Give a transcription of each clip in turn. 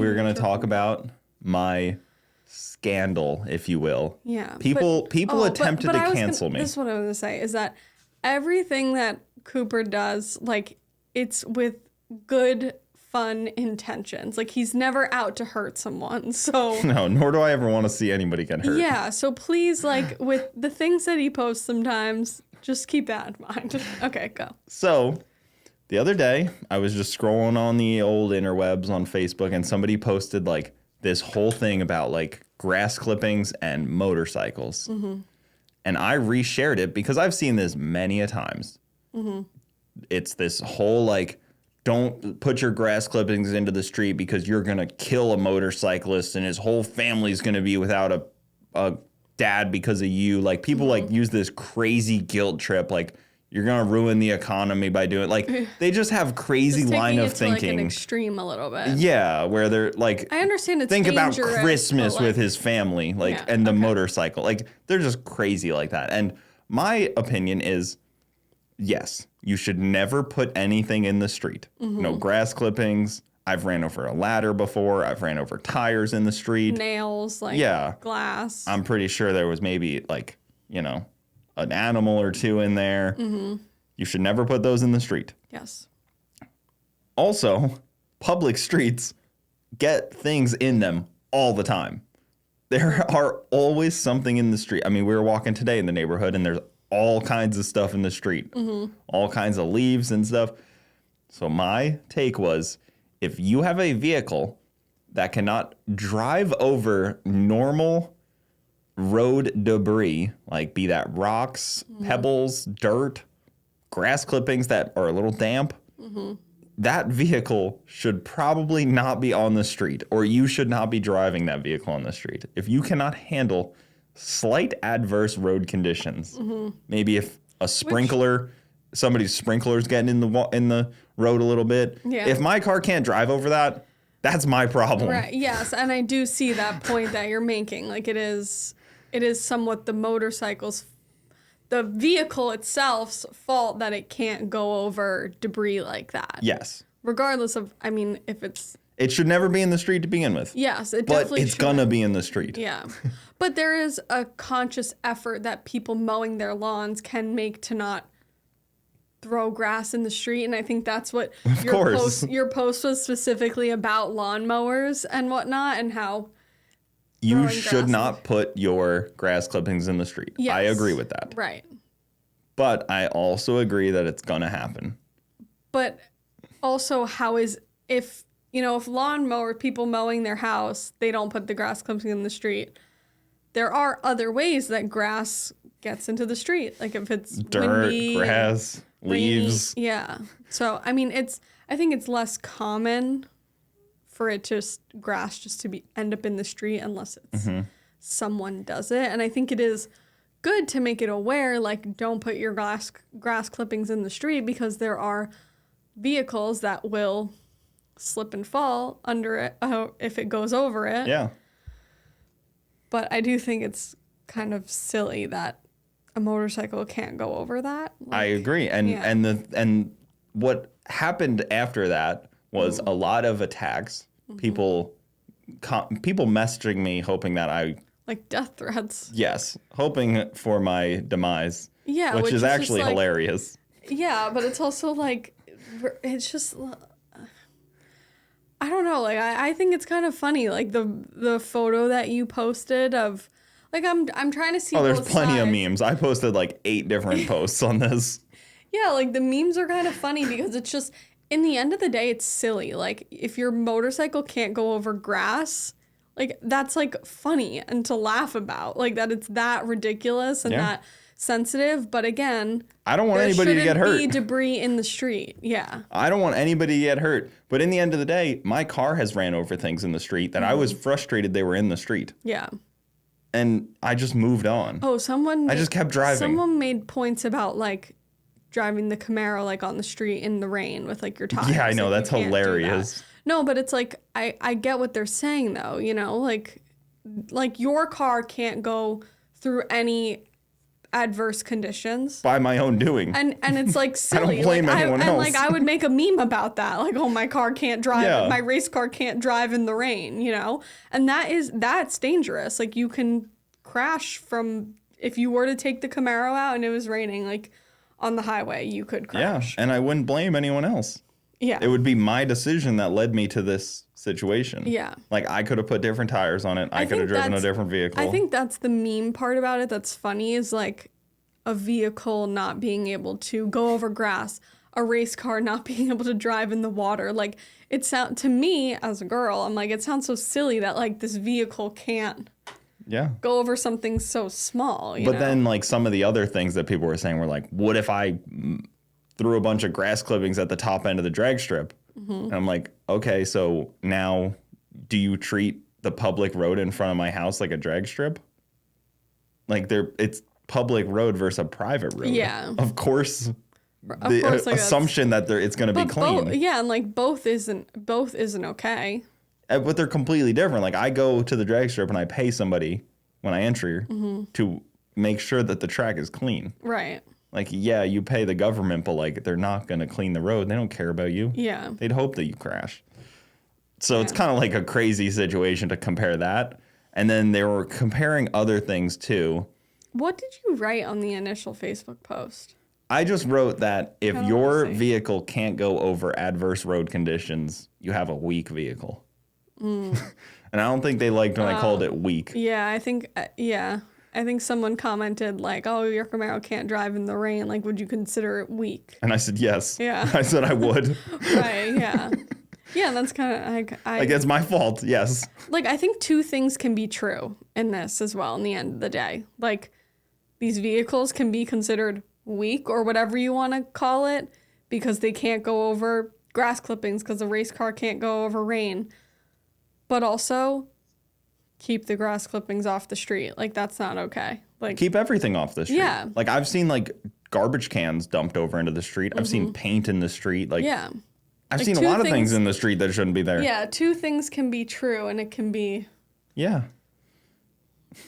we're going to talk about my scandal, if you will. Yeah. People attempted to cancel me. This is what I was going to say, is that everything that Cooper does, like, it's with good, fun intentions. Like, he's never out to hurt someone, so... No, nor do I ever want to see anybody get hurt. Yeah, so please, like, with the things that he posts sometimes, just keep that in mind. Okay, go. So, the other day, I was just scrolling on the old interwebs on Facebook, and somebody posted, like, this whole thing about, like, grass clippings and motorcycles. Mm-hmm. And I reshared it because I've seen this many a times. Mm-hmm. It's this whole, like, don't put your grass clippings into the street because you're going to kill a motorcyclist and his whole family's going to be without a dad because of you. Like, people, like, use this crazy guilt trip, like, you're going to ruin the economy by doing it. Like, they just have crazy line of thinking. Like, an extreme a little bit. Yeah, where they're like, I understand it's think about dangerous, Christmas with his family, like, yeah, and the motorcycle. Like, they're just crazy like that. And my opinion is, yes, you should never put anything in the street. Mm-hmm. No grass clippings. I've ran over a ladder before. I've ran over tires in the street. Nails, like, glass. I'm pretty sure there was maybe, like, you know, an animal or two in there. Mm-hmm. You should never put those in the street. Yes. Also, public streets get things in them all the time. There are always something in the street. I mean, we were walking today in the neighborhood, and there's all kinds of stuff in the street. Mm-hmm. All kinds of leaves and stuff. So my take was, if you have a vehicle that cannot drive over normal road debris, like be that rocks, pebbles, dirt, grass clippings that are a little damp, that vehicle should probably not be on the street, or you should not be driving that vehicle on the street. If you cannot handle slight adverse road conditions, maybe if a sprinkler, somebody's sprinkler's getting in the road a little bit. Yeah. If my car can't drive over that, that's my problem. Right. Yes, and I do see that point that you're making. Like, it is somewhat the vehicle itself's fault that it can't go over debris like that. Yes. Regardless of, I mean, if it's... It should never be in the street to begin with. Yes, it definitely should. But it's gonna be in the street. Yeah. But there is a conscious effort that people mowing their lawns can make to not throw grass in the street, and I think that's what your post was specifically about, lawnmowers and whatnot, and how you should not put your grass clippings in the street. Yes. I agree with that. Right. But I also agree that it's gonna happen. But also, if lawnmower people mowing their house, they don't put the grass clippings in the street. There are other ways that grass gets into the street, like if it's dirt, windy, grass, leaves. Rainy. Yeah. So I mean, I think it's less common for it grass to end up in the street unless it's someone does it. And I think it is good to make it aware, like, don't put your grass clippings in the street, because there are vehicles that will slip and fall under it if it goes over it. Yeah. But I do think it's kind of silly that a motorcycle can't go over that. Like, I agree. And what happened after that was a lot of attacks. People messaging me hoping that I... Like death threats. Yes. Hoping for my demise. Yeah. Which is actually hilarious. Yeah, but it's also like... It's just... I don't know. Like, I think it's kind of funny. Like, the photo that you posted of... Like, I'm trying to see both sides. Oh, there's plenty of memes. I posted, like, 8 different posts on this. Yeah, like, the memes are kind of funny because it's just... In the end of the day, it's silly. Like, if your motorcycle can't go over grass, like, that's, like, funny and to laugh about. Like, that it's that ridiculous and that sensitive. But again, I don't want anybody to get hurt. There shouldn't be debris in the street. Yeah. I don't want anybody to get hurt. But in the end of the day, my car has ran over things in the street that I was frustrated they were in the street. Yeah. And I just moved on. Oh, I just kept driving. Someone made points about, like, driving the Camaro, like, on the street in the rain with, like, your tires. Yeah, I know. That's hilarious. That. No, but it's like, I get what they're saying, though, you know? Like your car can't go through any adverse conditions. By my own doing. And it's like silly. I don't blame like, anyone else. And like I would make a meme about that. Like, oh, my car can't drive. Yeah. My race car can't drive in the rain, you know? And that's dangerous. Like, you can crash from, if you were to take the Camaro out and it was raining, like on the highway, you could crash. Yeah, and I wouldn't blame anyone else. Yeah. It would be my decision that led me to this situation. Yeah. Like, I could have put different tires on it. I could have driven a different vehicle. I think that's the meme part about it that's funny, is like a vehicle not being able to go over grass, a race car not being able to drive in the water. Like, to me as a girl, I'm like, it sounds so silly that like this vehicle can't go over something so small. You know? Then like some of the other things that people were saying were like, what if I threw a bunch of grass clippings at the top end of the drag strip? And I'm like, okay, so now do you treat the public road in front of my house like a drag strip? Like, it's public road versus a private road. Yeah. Of course, like, assumption that it's going to be clean. And like both isn't okay. But they're completely different. Like, I go to the drag strip and I pay somebody when I enter to make sure that the track is clean. Right. Like, yeah, you pay the government, but like they're not going to clean the road. They don't care about you. Yeah. They'd hope that you crash. So it's kind of like a crazy situation to compare that. And then they were comparing other things too. What did you write on the initial Facebook post? I just wrote that if your vehicle can't go over adverse road conditions, you have a weak vehicle. And I don't think they liked when I called it weak. Yeah, I think someone commented like, "Oh, your Camaro can't drive in the rain. Like, would you consider it weak?" And I said yes. Yeah. I said I would. Right. Yeah. Yeah, that's kind of like it's my fault. Yes. Like, I think two things can be true in this as well. In the end of the day, like, these vehicles can be considered weak or whatever you want to call it because they can't go over grass clippings because a race car can't go over rain. But also, keep the grass clippings off the street. Like, that's not okay. Like, keep everything off the street. Yeah. Like, I've seen like garbage cans dumped over into the street. I've seen paint in the street. Like, yeah. I've Like, seen a lot of things in the street that shouldn't be there. Yeah, two things can be true, and it can be. Yeah.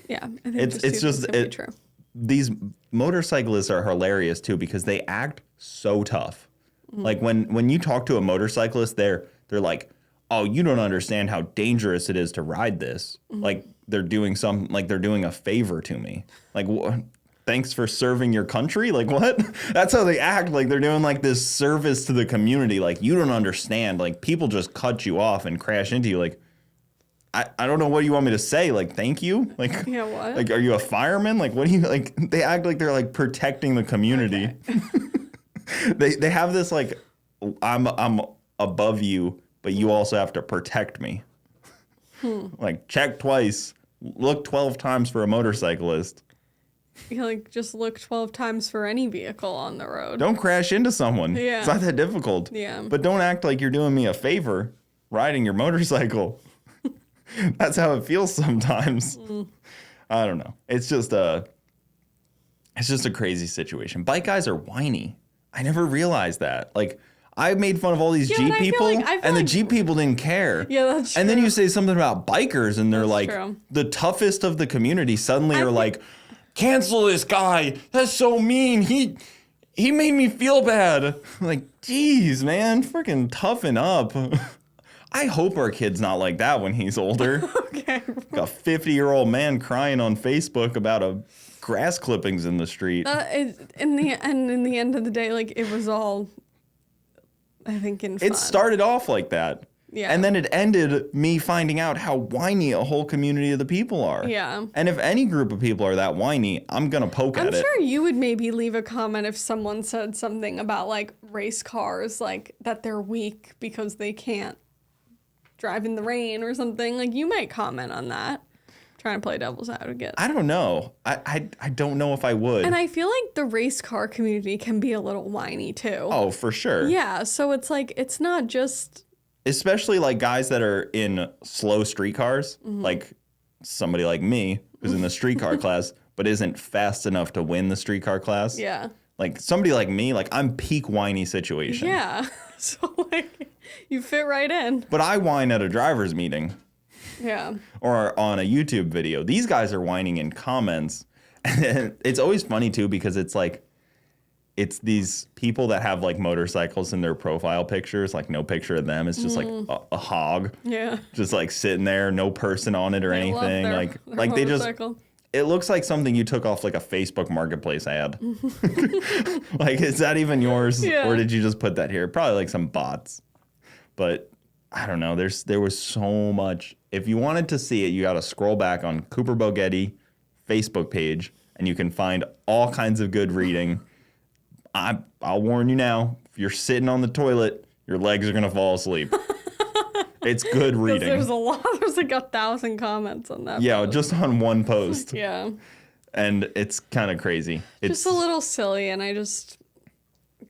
Yeah, I think it's just can be true. These motorcyclists are hilarious too because they act so tough. Like when you talk to a motorcyclist, they're like, "Oh, you don't understand how dangerous it is to ride this." Like they're doing a favor to me. Like, thanks for serving your country. Like, what? That's how they act. Like they're doing like this service to the community. Like, you don't understand. Like, people just cut you off and crash into you. Like, I don't know what you want me to say. Like, thank you. Like, yeah, what? Like, are you a fireman? Like, what do you like? They act like they're like protecting the community. Okay. they have this like, I'm above you, but you also have to protect me. Like, check twice, look 12 times for a motorcyclist. You like just look 12 times for any vehicle on the road. Don't crash into someone. Yeah. It's not that difficult. Yeah. But don't act like you're doing me a favor riding your motorcycle. That's how it feels sometimes. I don't know. It's just a crazy situation. Bike guys are whiny. I never realized that. Like, I made fun of all these Jeep people, and the Jeep people didn't care. Yeah, that's true. And then you say something about bikers, and they're like, true. the toughest of the community suddenly are like, cancel this guy. That's so mean. He made me feel bad. Like, geez, man, freaking toughen up. I hope our kid's not like that when he's older. Okay. Like a 50-year-old man crying on Facebook about a grass clippings in the street. In the end of the day, like, it was all, I think, in fun. It started off like that. Yeah. And then it ended me finding out how whiny a whole community of the people are. Yeah. And if any group of people are that whiny, I'm going to poke at it. I'm sure you would maybe leave a comment if someone said something about, like, race cars, like, that they're weak because they can't drive in the rain or something. Like, you might comment on that. Trying to play devil's advocate. I don't know. I don't know if I would. And I feel like the race car community can be a little whiny, too. Oh, for sure. Yeah, so it's like, it's not just... Especially like guys that are in slow streetcars, like somebody like me who's in the streetcar class, but isn't fast enough to win the streetcar class. Yeah. Like somebody like me, like I'm peak whiny situation. Yeah. So like you fit right in. But I whine at a driver's meeting. Yeah. Or on a YouTube video. These guys are whining in comments. And it's always funny too because it's like it's these people that have like motorcycles in their profile pictures, like no picture of them. It's just like a hog. Yeah. Just like sitting there, no person on it or They love anything. their Like they just motorcycle. it looks like something you took off like a Facebook Marketplace ad. Like, is that even yours? Yeah. Or did you just put that here? Probably like some bots. But I don't know. There was so much. If you wanted to see it, you got to scroll back on Cooper Bogetti Facebook page, and you can find all kinds of good reading. I'll warn you now, if you're sitting on the toilet, your legs are going to fall asleep. It's good reading. There's a lot. There's like 1,000 comments on that. Yeah, post. just on one post. Yeah. And it's kind of crazy. Just a little silly, and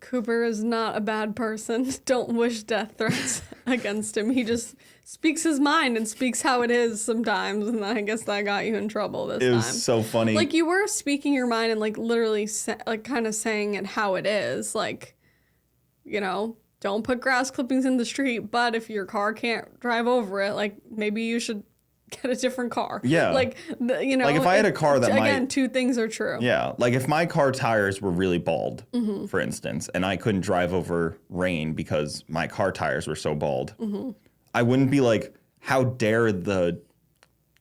Cooper is not a bad person. Don't wish death threats against him. He just speaks his mind and speaks how it is sometimes, and I guess that got you in trouble this time. It was so funny. Like, you were speaking your mind and, like, literally, like, kind of saying it how it is. Like, you know, don't put grass clippings in the street, but if your car can't drive over it, like, maybe you should get a different car. Yeah. Like, you know. Like, if I had a car that again, two things are true. Yeah, like if my car tires were really bald, for instance, and I couldn't drive over rain because my car tires were so bald, I wouldn't be like, how dare the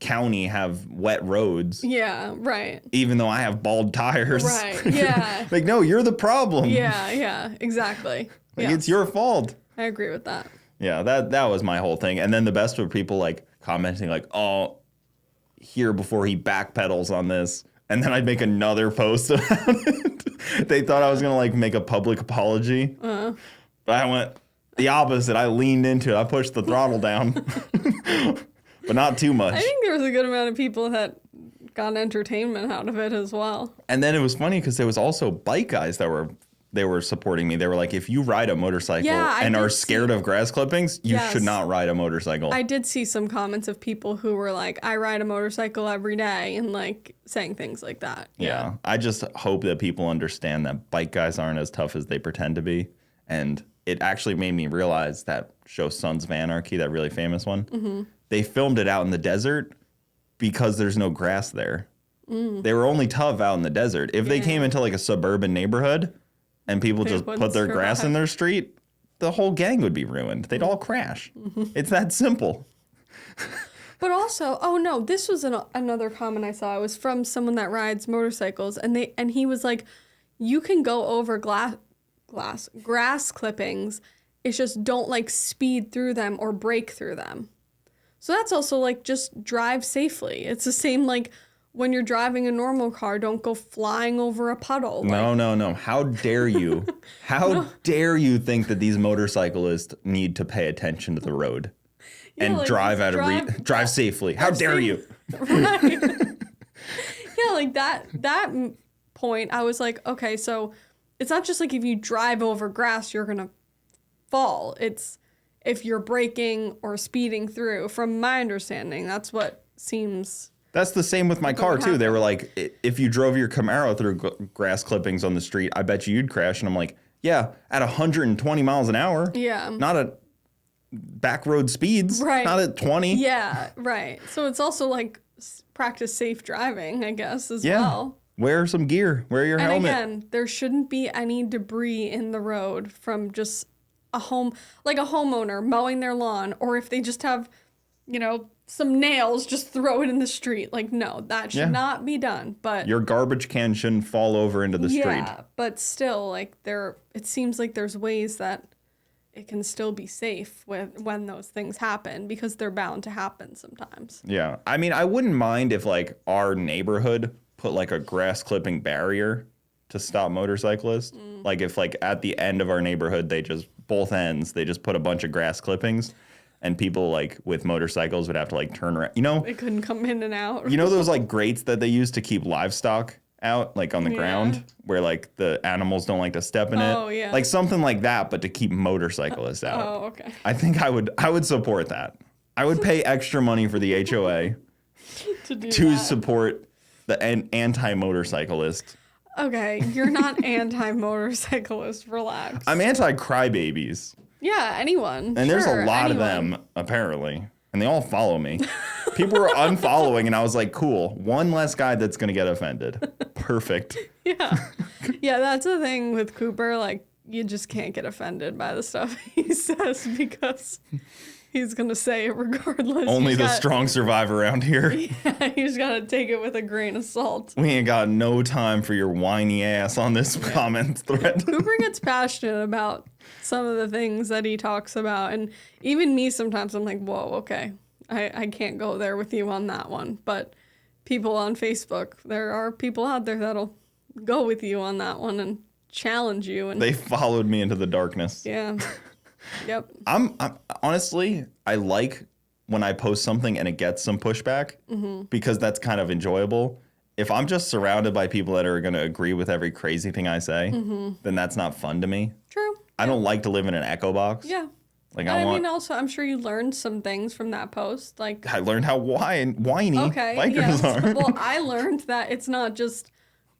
county have wet roads, Yeah, right. even though I have bald tires. Right, yeah. Like, no, you're the problem. Yeah, exactly. Like, Yeah. it's your fault. I agree with that. Yeah, that was my whole thing. And then the best were people like commenting like, oh, here before he backpedals on this. And then I'd make another post about it. They thought I was going to like make a public apology. But I went the opposite. I leaned into it. I pushed the throttle down. But not too much. I think there was a good amount of people that got entertainment out of it as well. And then it was funny because there was also bike guys that were supporting me. They were like, if you ride a motorcycle and are scared of grass clippings, you should not ride a motorcycle. I did see some comments of people who were like, I ride a motorcycle every day, and like saying things like that. Yeah. I just hope that people understand that bike guys aren't as tough as they pretend to be. And it actually made me realize that show Sons of Anarchy, that really famous one, they filmed it out in the desert because there's no grass there. They were only tough out in the desert. If they came into like a suburban neighborhood and people just put their grass in their street, the whole gang would be ruined. They'd all crash. It's that simple. But also, oh no, this was another comment I saw. It was from someone that rides motorcycles, and he was like, you can go over grass clippings. It's just don't like speed through them or break through them. So that's also like, just drive safely. It's the same like when you're driving a normal car, don't go flying over a puddle. No. How dare you? How dare you think that these motorcyclists need to pay attention to the road and like, drive safely? How dare you? Right. Yeah, like that point, I was like, okay, so it's not just like if you drive over grass, you're going to fall. It's if you're braking or speeding through. From my understanding, that's what seems... That's the same with my car, too. They were like, if you drove your Camaro through grass clippings on the street, I bet you'd crash. And I'm like, yeah, at 120 miles an hour. Yeah. Not at back road speeds. Right. Not at 20. Yeah, right. So it's also like practice safe driving, I guess, as well. Wear some gear. Wear your helmet. And again, there shouldn't be any debris in the road from just a homeowner mowing their lawn, or if they just have, some nails, just throw it in the street. Like, no, that should not be done. But your garbage can shouldn't fall over into the street. Yeah, but still, like, it seems like there's ways that it can still be safe when those things happen, because they're bound to happen sometimes. Yeah. I mean, I wouldn't mind if, like, our neighborhood put, like, a grass clipping barrier to stop motorcyclists. Like, if, like, at the end of our neighborhood, both ends, they just put a bunch of grass clippings, and people, like, with motorcycles would have to, like, turn around. They couldn't come in and out. Those, like, grates that they use to keep livestock out, like, on the ground, where, like, the animals don't like to step in it? Oh, yeah. Like, something like that, but to keep motorcyclists out. Oh, okay. I think I would support that. I would pay extra money for the HOA to support the anti-motorcyclist. Okay, you're not anti-motorcyclist. Relax. I'm anti-crybabies. Yeah, anyone. And there's a lot of them, apparently. And they all follow me. People were unfollowing, and I was like, cool. One less guy that's going to get offended. Perfect. Yeah. Yeah, that's the thing with Cooper. Like, you just can't get offended by the stuff he says because he's going to say it regardless. Only the strong survive around here. Yeah, you just got to take it with a grain of salt. We ain't got no time for your whiny ass on this comment thread. Cooper gets passionate about some of the things that he talks about. And even me, sometimes I'm like, whoa, okay. I can't go there with you on that one. But people on Facebook, there are people out there that'll go with you on that one and challenge you. And They followed me into the darkness. yeah. Yep. I'm honestly, I like when I post something and it gets some pushback because that's kind of enjoyable. If I'm just surrounded by people that are going to agree with every crazy thing I say, then that's not fun to me. True. I don't like to live in an echo box. Yeah. Like I mean, also, I'm sure you learned some things from that post. Like, I learned how whiny bikers yes. are. Well, I learned that it's not just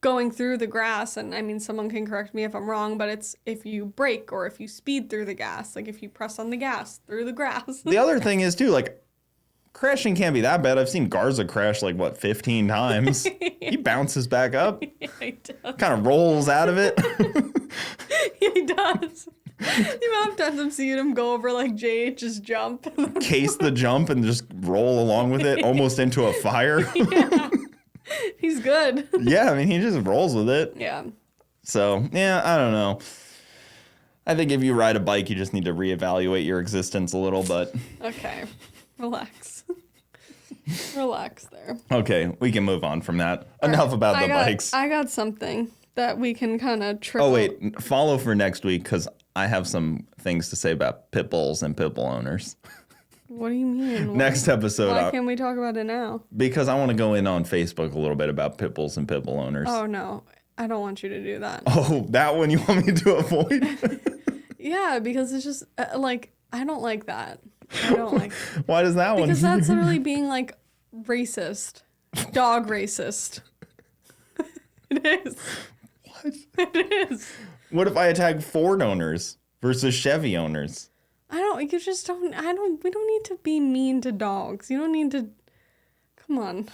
going through the grass, and I mean, someone can correct me if I'm wrong, but it's if you brake or if you speed through the gas, like if you press on the gas through the grass. The other thing is, too, like, crashing can't be that bad. I've seen Garza crash, 15 times. He bounces back up. Yeah, he does. Kind of rolls out of it. He does. The amount of times I've seen him go over JH's jump. Case the jump and just roll along with it, almost into a fire. Yeah. He's good. Yeah, I mean, he just rolls with it. Yeah. So, yeah, I don't know. I think if you ride a bike, you just need to reevaluate your existence a little, but... Okay. Relax. Relax there. Okay, we can move on from that. Enough about the bikes. I got something that we can kind of trip. Oh, wait. Follow for next week, because I have some things to say about pit bulls and pit bull owners. What do you mean? Next episode. Why can't we talk about it now? Because I want to go in on Facebook a little bit about pit bulls and pit bull owners. Oh, no. I don't want you to do that. Oh, that one you want me to avoid? Yeah, because it's just, I don't like that. I don't like Why does that one? Because that's literally being, racist. Dog racist. It is. What? It is. What if I attack Ford owners versus Chevy owners? We don't need to be mean to dogs. You don't need to, come on.